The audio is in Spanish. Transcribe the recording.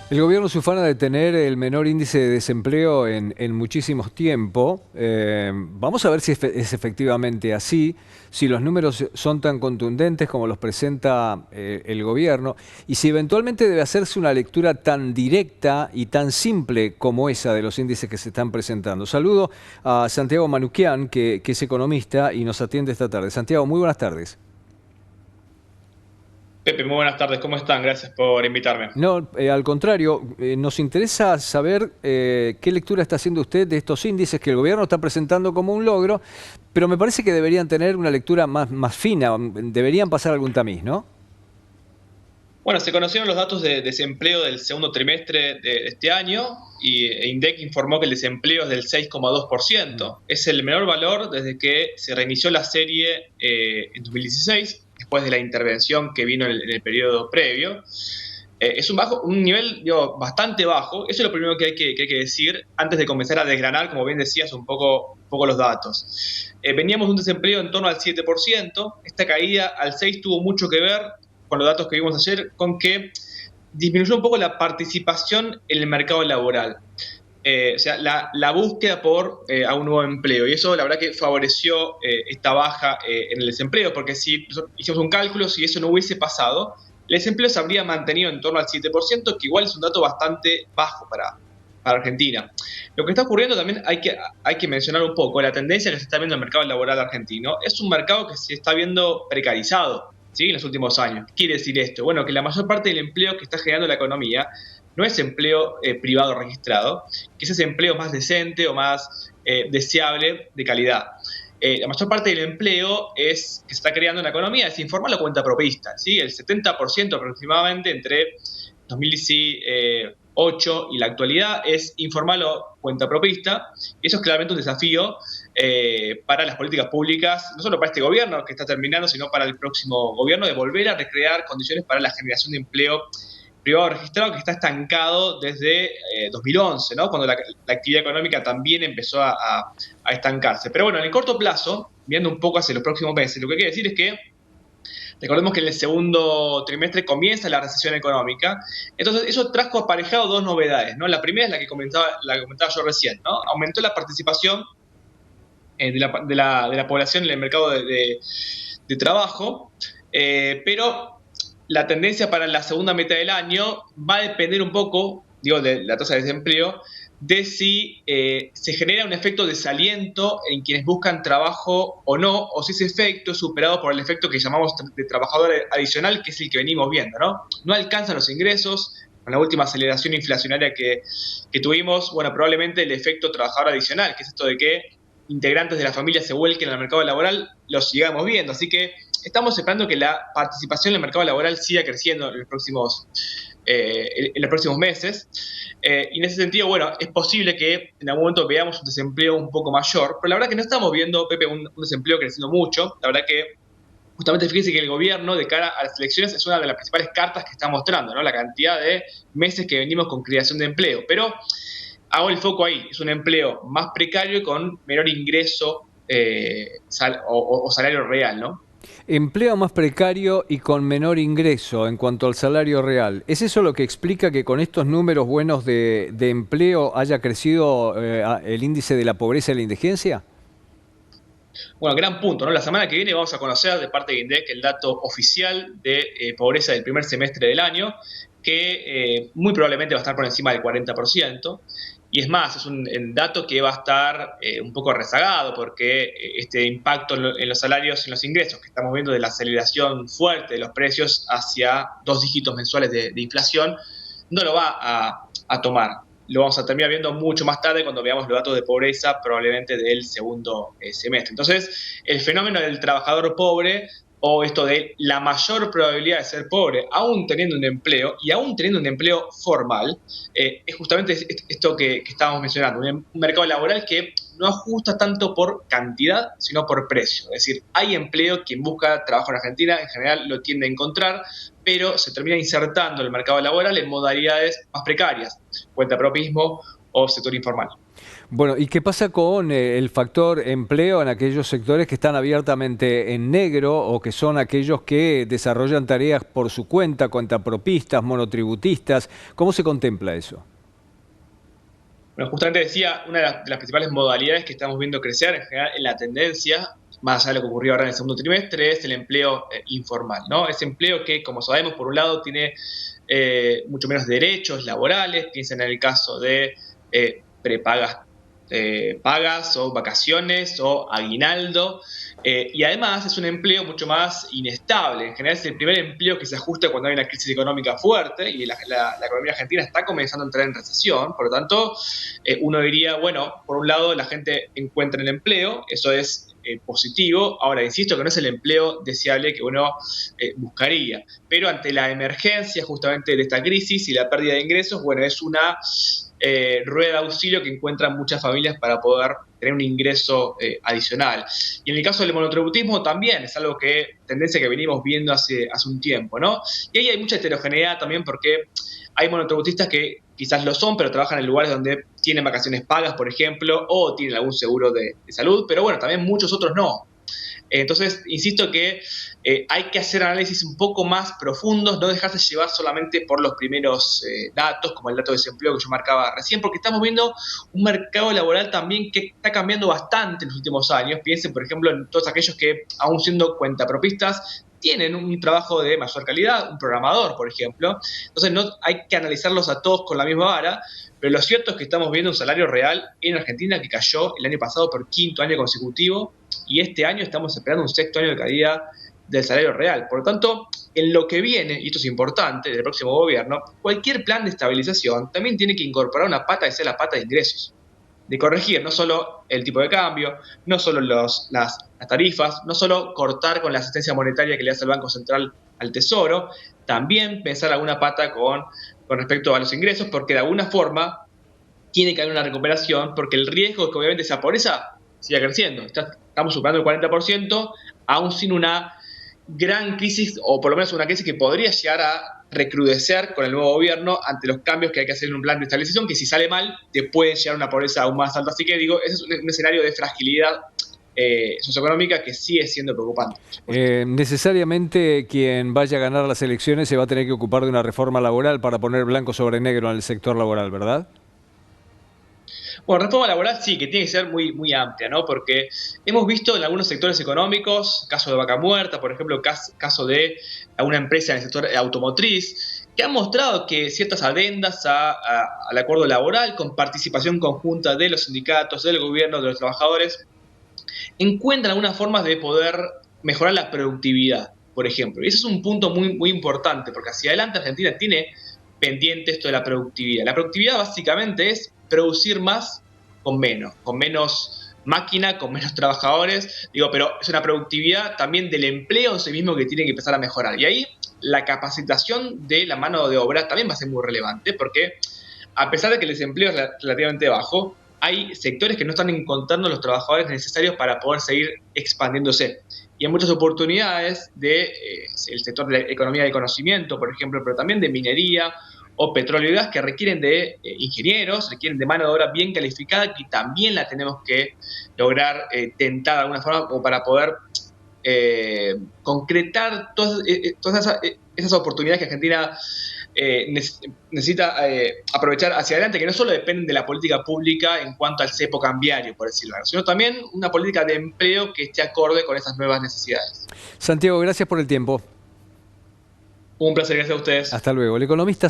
El gobierno se ufana de tener el menor índice de desempleo en muchísimos tiempos. Vamos a ver si es efectivamente así, si los números son tan contundentes como los presenta el gobierno y si eventualmente debe hacerse una lectura tan directa y tan simple como esa de los índices que se están presentando. Saludo a Santiago Manuquian, que es economista y nos atiende esta tarde. Santiago, muy buenas tardes. Pepe, muy buenas tardes, ¿cómo están? Gracias por invitarme. No, al contrario, nos interesa saber qué lectura está haciendo usted de estos índices que el gobierno está presentando como un logro, pero me parece que deberían tener una lectura más fina, deberían pasar algún tamiz, ¿no? Bueno, se conocieron los datos de desempleo del segundo trimestre de este año y INDEC informó que el desempleo es del Mm. 6,2%. Es el menor valor desde que se reinició la serie en 2016, después de la intervención que vino en el periodo previo. Es un nivel bastante bajo. Eso es lo primero que hay que decir antes de comenzar a desgranar, como bien decías, un poco los datos. Veníamos de un desempleo en torno al 7%. Esta caída al 6% tuvo mucho que ver con los datos que vimos ayer, con que disminuyó un poco la participación en el mercado laboral. O sea, la búsqueda por a un nuevo empleo. Y eso, la verdad, que favoreció esta baja en el desempleo, porque si hicimos un cálculo, si eso no hubiese pasado, el desempleo se habría mantenido en torno al 7%, que igual es un dato bastante bajo para Argentina. Lo que está ocurriendo también hay que mencionar un poco la tendencia que se está viendo en el mercado laboral argentino. Es un mercado que se está viendo precarizado, ¿sí? En los últimos años. ¿Qué quiere decir esto? Bueno, que la mayor parte del empleo que está generando la economía no es empleo privado registrado, que es ese empleo más decente o más deseable de calidad. La mayor parte del empleo que se está creando en la economía es informal o cuenta propista, ¿sí? El 70% aproximadamente entre 2018 y la actualidad es informal o cuenta propista. Y eso es claramente un desafío para las políticas públicas, no solo para este gobierno que está terminando, sino para el próximo gobierno, de volver a recrear condiciones para la generación de empleo privado registrado, que está estancado desde 2011, ¿no? Cuando la actividad económica también empezó a estancarse. Pero bueno, en el corto plazo, viendo un poco hacia los próximos meses, lo que quiere decir es que recordemos que en el segundo trimestre comienza la recesión económica. Entonces, eso trajo aparejado dos novedades, ¿no? La primera es la que comentaba yo recién, ¿no? Aumentó la participación de la población en el mercado de trabajo, pero la tendencia para la segunda mitad del año va a depender un poco, digo, de la tasa de desempleo, de si se genera un efecto desaliento en quienes buscan trabajo o no, o si ese efecto es superado por el efecto que llamamos de trabajador adicional, que es el que venimos viendo, ¿no? No alcanzan los ingresos, con la última aceleración inflacionaria que tuvimos, bueno, probablemente el efecto trabajador adicional, que es esto de que integrantes de la familia se vuelquen al mercado laboral, lo sigamos viendo. Así que estamos esperando que la participación en el mercado laboral siga creciendo en los próximos meses. Y en ese sentido, bueno, es posible que en algún momento veamos un desempleo un poco mayor, pero la verdad que no estamos viendo, Pepe, un desempleo creciendo mucho. La verdad que justamente fíjese que el gobierno de cara a las elecciones es una de las principales cartas que está mostrando, ¿no? La cantidad de meses que venimos con creación de empleo. Pero hago el foco ahí, es un empleo más precario y con menor ingreso o salario real, ¿no? Empleo más precario y con menor ingreso en cuanto al salario real. ¿Es eso lo que explica que con estos números buenos de empleo haya crecido el índice de la pobreza y la indigencia? Bueno, gran punto, ¿no? La semana que viene vamos a conocer de parte de INDEC el dato oficial de pobreza del primer semestre del año, que muy probablemente va a estar por encima del 40%. Y es más, es un dato que va a estar un poco rezagado, porque este impacto en los salarios y en los ingresos que estamos viendo de la aceleración fuerte de los precios hacia 2 dígitos mensuales de inflación, no lo va a tomar. Lo vamos a terminar viendo mucho más tarde cuando veamos los datos de pobreza, probablemente del segundo semestre. Entonces, el fenómeno del trabajador pobre, o esto de la mayor probabilidad de ser pobre, aún teniendo un empleo y aún teniendo un empleo formal, es justamente esto que estábamos mencionando, un mercado laboral que no ajusta tanto por cantidad, sino por precio. Es decir, hay empleo, quien busca trabajo en Argentina en general lo tiende a encontrar, pero se termina insertando en el mercado laboral en modalidades más precarias, cuentapropismo o sector informal. Bueno, ¿y qué pasa con el factor empleo en aquellos sectores que están abiertamente en negro o que son aquellos que desarrollan tareas por su cuenta, cuentapropistas, monotributistas? ¿Cómo se contempla eso? Bueno, justamente decía, una de las principales modalidades que estamos viendo crecer en general en la tendencia, más allá de lo que ocurrió ahora en el segundo trimestre, es el empleo informal, ¿no? Ese empleo que, como sabemos, por un lado tiene mucho menos derechos laborales, piensen en el caso de prepagas pagas o vacaciones o aguinaldo, y además es un empleo mucho más inestable. En general es el primer empleo que se ajusta cuando hay una crisis económica fuerte y la economía argentina está comenzando a entrar en recesión. Por lo tanto, uno diría, bueno, por un lado la gente encuentra el empleo, eso es positivo. Ahora, insisto que no es el empleo deseable que uno buscaría, pero ante la emergencia justamente de esta crisis y la pérdida de ingresos, bueno, es una rueda de auxilio que encuentran muchas familias para poder tener un ingreso adicional. Y en el caso del monotributismo también es algo tendencia que venimos viendo hace un tiempo, ¿no? Y ahí hay mucha heterogeneidad también porque hay monotributistas que quizás lo son, pero trabajan en lugares donde tienen vacaciones pagas, por ejemplo, o tienen algún seguro de salud, pero bueno, también muchos otros no. Entonces, insisto que hay que hacer análisis un poco más profundos, no dejarse llevar solamente por los primeros datos, como el dato de desempleo que yo marcaba recién, porque estamos viendo un mercado laboral también que está cambiando bastante en los últimos años. Piensen, por ejemplo, en todos aquellos que, aún siendo cuentapropistas, tienen un trabajo de mayor calidad, un programador, por ejemplo. Entonces, no hay que analizarlos a todos con la misma vara, pero lo cierto es que estamos viendo un salario real en Argentina que cayó el año pasado por quinto año consecutivo, y este año estamos esperando un sexto año de caída del salario real. Por lo tanto, en lo que viene, y esto es importante, del próximo gobierno, cualquier plan de estabilización también tiene que incorporar una pata que sea la pata de ingresos, de corregir no solo el tipo de cambio, no solo las tarifas, no solo cortar con la asistencia monetaria que le hace el Banco Central al Tesoro, también pensar alguna pata con respecto a los ingresos, porque de alguna forma tiene que haber una recuperación, porque el riesgo es que obviamente esa pobreza siga creciendo. Estamos superando el 40%, aún sin una gran crisis, o por lo menos una crisis que podría llegar a recrudecer con el nuevo gobierno ante los cambios que hay que hacer en un plan de estabilización, que si sale mal, te puede llegar a una pobreza aún más alta. Así que digo, ese es un escenario de fragilidad socioeconómica que sigue siendo preocupante. Necesariamente quien vaya a ganar las elecciones se va a tener que ocupar de una reforma laboral para poner blanco sobre negro en el sector laboral, ¿verdad? Bueno, reforma laboral sí, que tiene que ser muy, muy amplia, ¿no? Porque hemos visto en algunos sectores económicos, caso de Vaca Muerta, por ejemplo, caso de alguna empresa en el sector automotriz, que han mostrado que ciertas adendas al acuerdo laboral, con participación conjunta de los sindicatos, del gobierno, de los trabajadores, encuentran algunas formas de poder mejorar la productividad, por ejemplo. Y ese es un punto muy, muy importante, porque hacia adelante Argentina tiene pendiente esto de la productividad. La productividad básicamente es producir más con menos máquina, con menos trabajadores, digo, pero es una productividad también del empleo en sí mismo que tiene que empezar a mejorar. Y ahí la capacitación de la mano de obra también va a ser muy relevante, porque a pesar de que el desempleo es relativamente bajo, hay sectores que no están encontrando los trabajadores necesarios para poder seguir expandiéndose. Y hay muchas oportunidades del sector de la economía del conocimiento, por ejemplo, pero también de minería o petróleo y gas, que requieren de ingenieros, requieren de mano de obra bien calificada, que también la tenemos que lograr tentar de alguna forma como para poder concretar todas esas oportunidades que Argentina necesita aprovechar hacia adelante, que no solo dependen de la política pública en cuanto al cepo cambiario, por decirlo así, sino también una política de empleo que esté acorde con esas nuevas necesidades. Santiago, gracias por el tiempo. Un placer, gracias a ustedes. Hasta luego. El economista